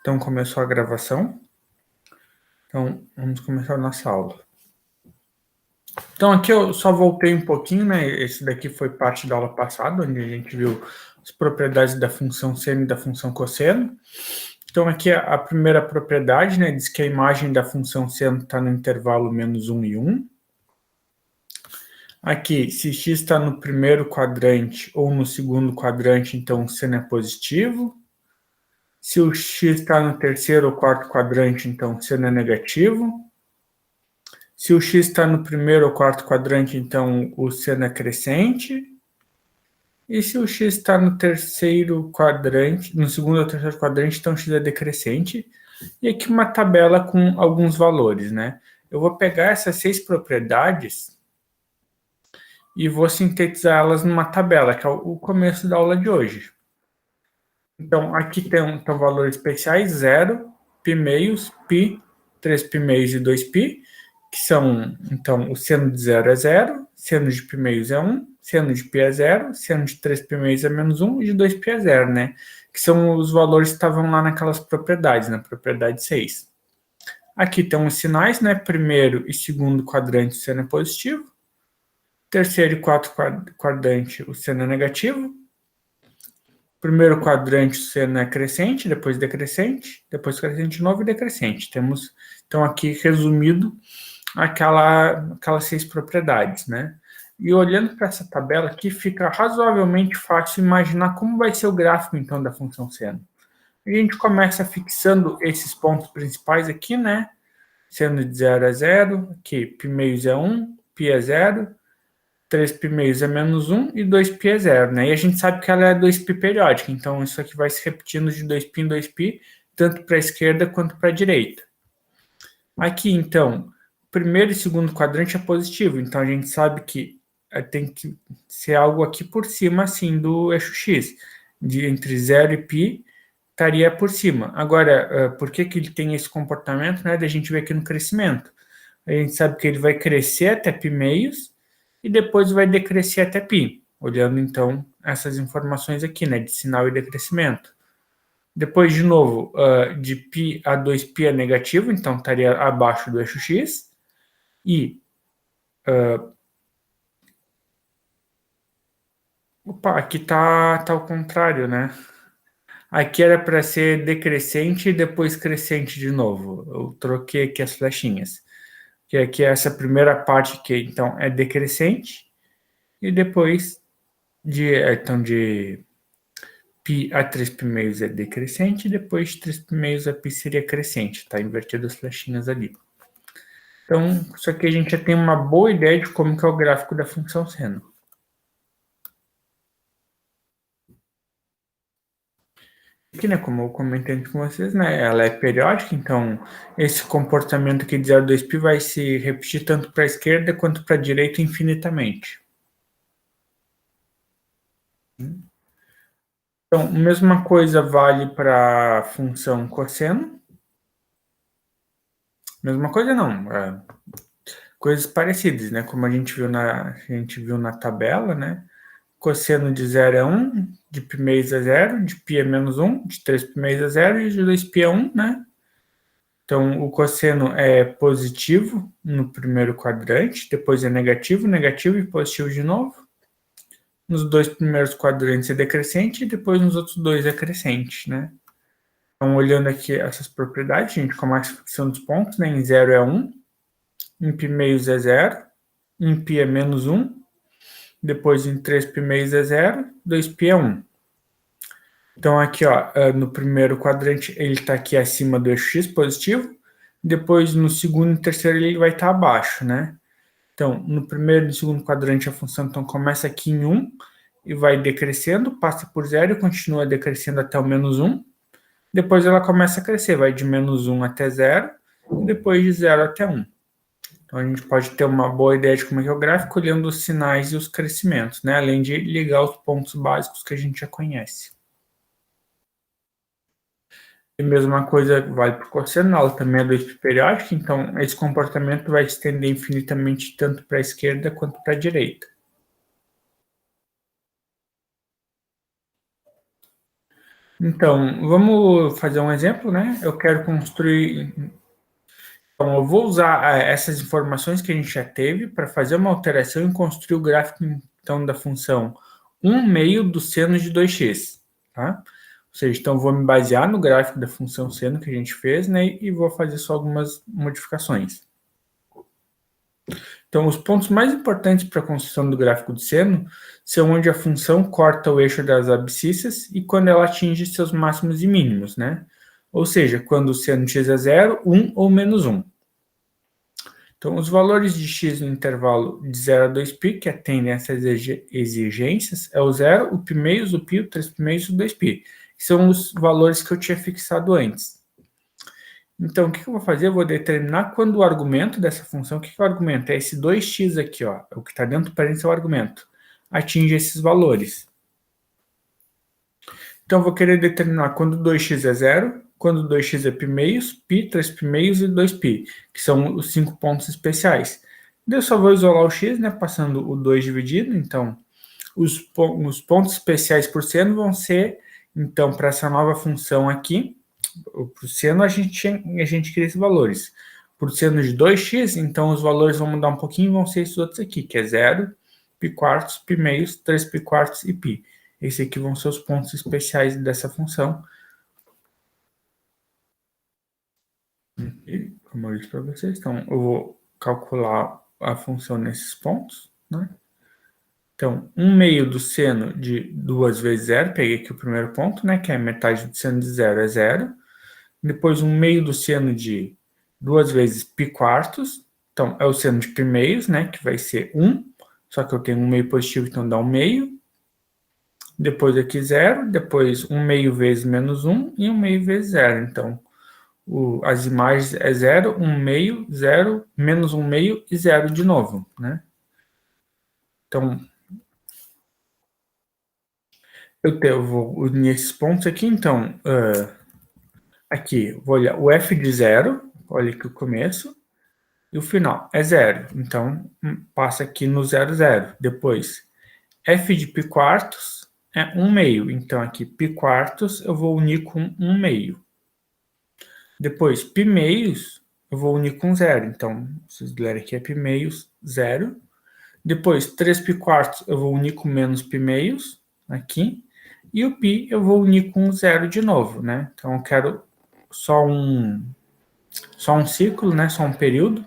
Então, começou a gravação. Então, vamos começar a nossa aula. Então, aqui eu só voltei um pouquinho, né? Esse daqui foi parte da aula passada, onde a gente viu as propriedades da função seno e da função cosseno. Então, aqui a primeira propriedade, né? Diz que a imagem da função seno está no intervalo -1 e 1. Aqui, se x está no primeiro quadrante ou no segundo quadrante, então o seno é positivo. Se o x está no terceiro ou quarto quadrante, então o seno é negativo. Se o x está no primeiro ou quarto quadrante, então o seno é crescente. E se o x está no terceiro quadrante, no segundo ou terceiro quadrante, então o x é decrescente. E aqui uma tabela com alguns valores, né? Eu vou pegar essas 6 propriedades e vou sintetizar elas numa tabela, que é o começo da aula de hoje. Então, aqui estão valores especiais, 0, π meios, π, 3π meios e 2π, que são, então, o seno de 0 é 0, seno de π meios é 1, seno de π é 0, seno de 3π meios é -1 e de 2π é 0, né? Que são os valores que estavam lá naquelas propriedades, na propriedade 6. Aqui estão os sinais, né? Primeiro e segundo quadrante, o seno é positivo. Terceiro e quarto quadrante, o seno é negativo. Primeiro quadrante, o seno é crescente, depois decrescente, depois crescente de novo e decrescente. Temos, então, aqui resumido aquelas 6 propriedades, né? E olhando para essa tabela aqui, fica razoavelmente fácil imaginar como vai ser o gráfico, então, da função seno. A gente começa fixando esses pontos principais aqui, né? Seno de 0 é 0, aqui π meios é 1, π é 0, 3π meios é -1 e 2π é 0, né? E a gente sabe que ela é 2π periódica, então isso aqui vai se repetindo de 2π em 2π, tanto para a esquerda quanto para a direita. Aqui, então, primeiro e segundo quadrante é positivo, então a gente sabe que tem que ser algo aqui por cima, assim, do eixo x. Entre 0 e π, estaria por cima. Agora, por que ele tem esse comportamento, né? Da gente ver aqui no crescimento. A gente sabe que ele vai crescer até π meios, e depois vai decrescer até π, olhando então essas informações aqui, né, de sinal e decrescimento. Depois, de novo, de π a 2π é negativo, então estaria abaixo do eixo x, e aqui tá ao contrário, né? Aqui era para ser decrescente e depois crescente de novo. Eu troquei aqui as flechinhas. Que aqui é essa primeira parte que então é decrescente, e depois então de π a 3π meios é decrescente, e depois de 3π meios a π seria crescente, tá? Invertido as flechinhas ali. Então, isso aqui a gente já tem uma boa ideia de como que é o gráfico da função seno. Aqui, né, como eu comentei com vocês, né, ela é periódica, então esse comportamento aqui de 0 a 2π vai se repetir tanto para a esquerda quanto para a direita infinitamente. Então, mesma coisa vale para a função cosseno. Mesma coisa não, coisas parecidas, né? Como a gente viu na tabela, né? Cosseno de 0 é 1, de π meios é 0, de π é -1, de 3π meios é 0 e de 2π é 1, né? Então, o cosseno é positivo no primeiro quadrante, depois é negativo, negativo e positivo de novo. Nos 2 primeiros quadrantes é decrescente e depois nos outros 2 é crescente, né? Então, olhando aqui essas propriedades, a gente começa fixando os pontos, né? Em 0 é 1, em π meios é 0, em π é -1, depois em 3π meios é 0, 2π é 1. Então, aqui, ó, no primeiro quadrante, ele está aqui acima do eixo x positivo, depois no segundo e terceiro ele vai estar abaixo, né? Então, no primeiro e no segundo quadrante a função então começa aqui em 1 e vai decrescendo, passa por 0 e continua decrescendo até o -1. Depois ela começa a crescer, vai de -1 até 0 e depois de 0 até 1. Então, a gente pode ter uma boa ideia de como é o gráfico olhando os sinais e os crescimentos, né? Além de ligar os pontos básicos que a gente já conhece. E a mesma coisa vale para o cosseno, ela também é 2π periódica, então esse comportamento vai se estender infinitamente tanto para a esquerda quanto para a direita. Então, vamos fazer um exemplo, né? Eu quero construir... Então, eu vou usar essas informações que a gente já teve para fazer uma alteração e construir o gráfico, então, da função 1/2 do seno de 2x, tá? Ou seja, então, vou me basear no gráfico da função seno que a gente fez, né? E vou fazer só algumas modificações. Então, os pontos mais importantes para a construção do gráfico de seno são onde a função corta o eixo das abscissas e quando ela atinge seus máximos e mínimos, né? Ou seja, quando o seno de x é 0, 1 ou menos 1. Então, os valores de x no intervalo de 0 a 2π, que atendem a essas exigências, é o 0, o π meios, o π, o 3π meios e o 2π, que são os valores que eu tinha fixado antes. Então, o que eu vou fazer? Eu vou determinar quando o argumento dessa função, o que é o argumento? É esse 2x aqui, ó, o que está dentro do parênteses é o argumento, atinge esses valores. Então, eu vou querer determinar quando 2x é 0, quando 2x é π meios, π, 3π meios e 2π, que são os 5 pontos especiais. Eu só vou isolar o x, né, passando o 2 dividido, então, os pontos especiais por seno vão ser, então, para essa nova função aqui, para o seno a gente cria esses valores. Para o seno de 2x, então os valores vão mudar um pouquinho, vão ser esses outros aqui, que é 0, π quartos, π meios, 3π quartos e π. Esses aqui vão ser os pontos especiais dessa função. E, como eu disse para vocês, então eu vou calcular a função nesses pontos, né? Então, 1/2 do seno de 2 vezes 0, peguei aqui o primeiro ponto, né, que é a metade do seno de 0 é 0. Depois, 1/2 do seno de 2 vezes π quartos, então é o seno de π meios, né, que vai ser 1, só que eu tenho 1/2 positivo, então dá 1/2. Depois aqui 0, depois 1/2 vezes menos 1 e 1/2 vezes 0. Então, as imagens é 0, 1/2, 0, menos 1/2 e 0 de novo, né? Então, eu vou unir esses pontos aqui, então, aqui, vou olhar o f de 0, olha aqui o começo, e o final é 0. Então, passa aqui no 0, 0. Depois, f de π quartos é 1/2. Então, aqui, π quartos eu vou unir com 1/2. Depois, π meios eu vou unir com 0. Então, vocês lerem aqui é π meios, 0. Depois, 3π quartos eu vou unir com menos π meios, aqui. E o π eu vou unir com 0 de novo, né? Então, eu quero só um ciclo, né? Só um período.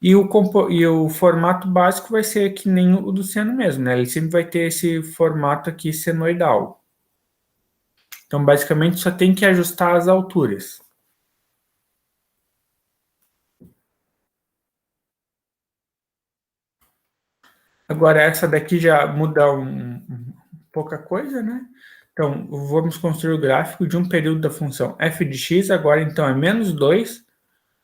E o formato básico vai ser que nem o do seno mesmo, né? Ele sempre vai ter esse formato aqui senoidal. Então, basicamente, só tem que ajustar as alturas. Agora, essa daqui já muda pouca coisa, né? Então, vamos construir o gráfico de um período da função f de x, agora então é menos 2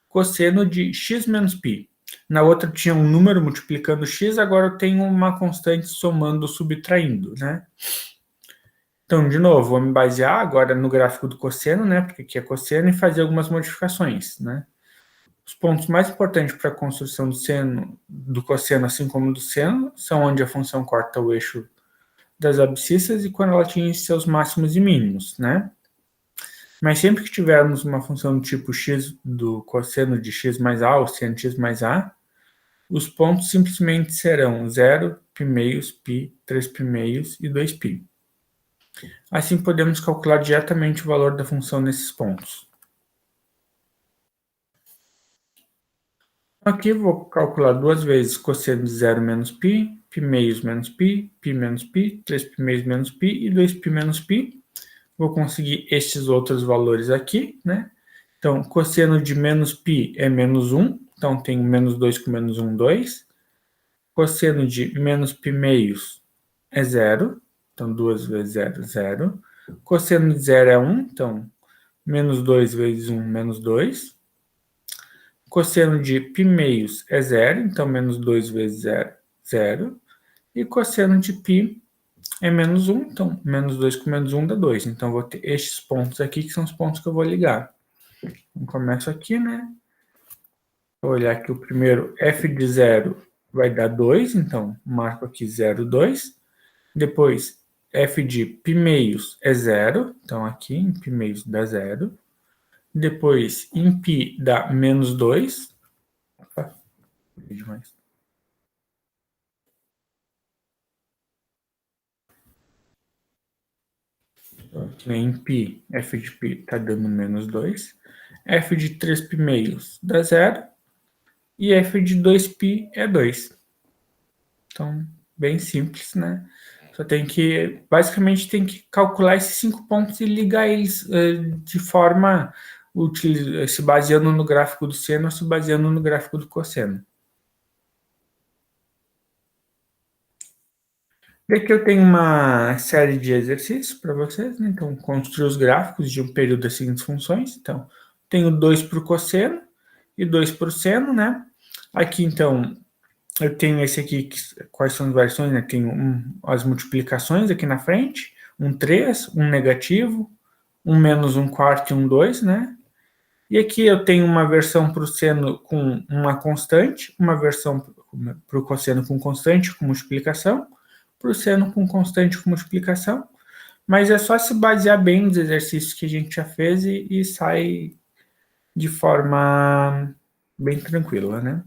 cosseno de x menos π. Na outra tinha um número multiplicando x, agora eu tenho uma constante somando, subtraindo, né? Então, de novo, vou me basear agora no gráfico do cosseno, né? Porque aqui é cosseno, e fazer algumas modificações, né? Os pontos mais importantes para a construção do cosseno, assim como do seno, são onde a função corta o eixo das abscissas e quando ela atinge seus máximos e mínimos, né? Mas sempre que tivermos uma função do tipo x do cosseno de x mais a ou seno de x mais a, os pontos simplesmente serão 0, π meios, π, 3π meios e 2π. Assim podemos calcular diretamente o valor da função nesses pontos. Aqui vou calcular duas vezes cosseno de 0 menos π, π meios menos π, π menos π, 3π meios menos π e 2π menos π. Vou conseguir estes outros valores aqui, né? Então, cosseno de menos π é menos 1, então tenho menos 2 com menos 1, 2. Cosseno de menos π meios é 0, então 2 vezes 0, 0. Cosseno de 0 é 1, então menos 2 vezes 1, menos 2. Cosseno de π meios é 0, então menos 2 vezes 0, 0. E cosseno de π é menos 1, então menos 2 com menos 1 dá 2. Então vou ter estes pontos aqui, que são os pontos que eu vou ligar. Então começo aqui, né? Vou olhar aqui o primeiro, f de 0 vai dar 2, então marco aqui 0, 2. Depois, f de π meios é zero, então aqui em π meios dá zero. Depois, em π dá menos 2. Opa, demais. Em π, f de π está dando menos 2. F de 3π meios dá zero. E f de 2π é 2. Então, bem simples, né? Só tem que, basicamente, tem que calcular esses 5 pontos e ligar eles de forma, se baseando no gráfico do seno ou se baseando no gráfico do cosseno. Aqui eu tenho uma série de exercícios para vocês, né? Então, construir os gráficos de um período das seguintes funções. Então, tenho 2 para o cosseno e 2 para o seno, né? Aqui, então, eu tenho esse aqui, quais são as variações, né? Tenho as multiplicações aqui na frente, um 3, um negativo, um menos um quarto e um 2, né? E aqui eu tenho uma versão para o seno com uma constante, uma versão para o cosseno com constante com multiplicação, para o seno com constante com multiplicação, mas é só se basear bem nos exercícios que a gente já fez e sai de forma bem tranquila, né?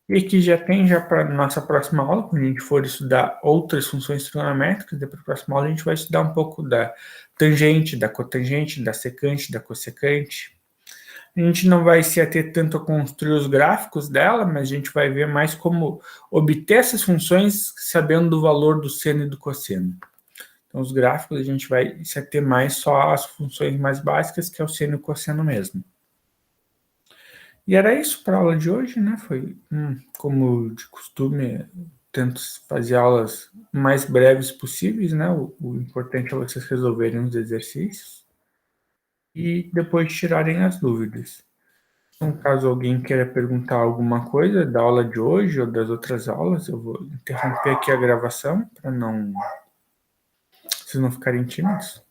E aqui já tem, já para nossa próxima aula, quando a gente for estudar outras funções trigonométricas, para a próxima aula a gente vai estudar um pouco da tangente, da cotangente, da secante, da cossecante. A gente não vai se ater tanto a construir os gráficos dela, mas a gente vai ver mais como obter essas funções sabendo do valor do seno e do cosseno. Então, os gráficos a gente vai se ater mais só às funções mais básicas, que é o seno e o cosseno mesmo. E era isso para a aula de hoje, né? Foi, como de costume, tento fazer aulas mais breves possíveis, né? O importante é vocês resolverem os exercícios e depois tirarem as dúvidas. Então, caso alguém queira perguntar alguma coisa da aula de hoje ou das outras aulas, eu vou interromper aqui a gravação para vocês não ficarem tímidos.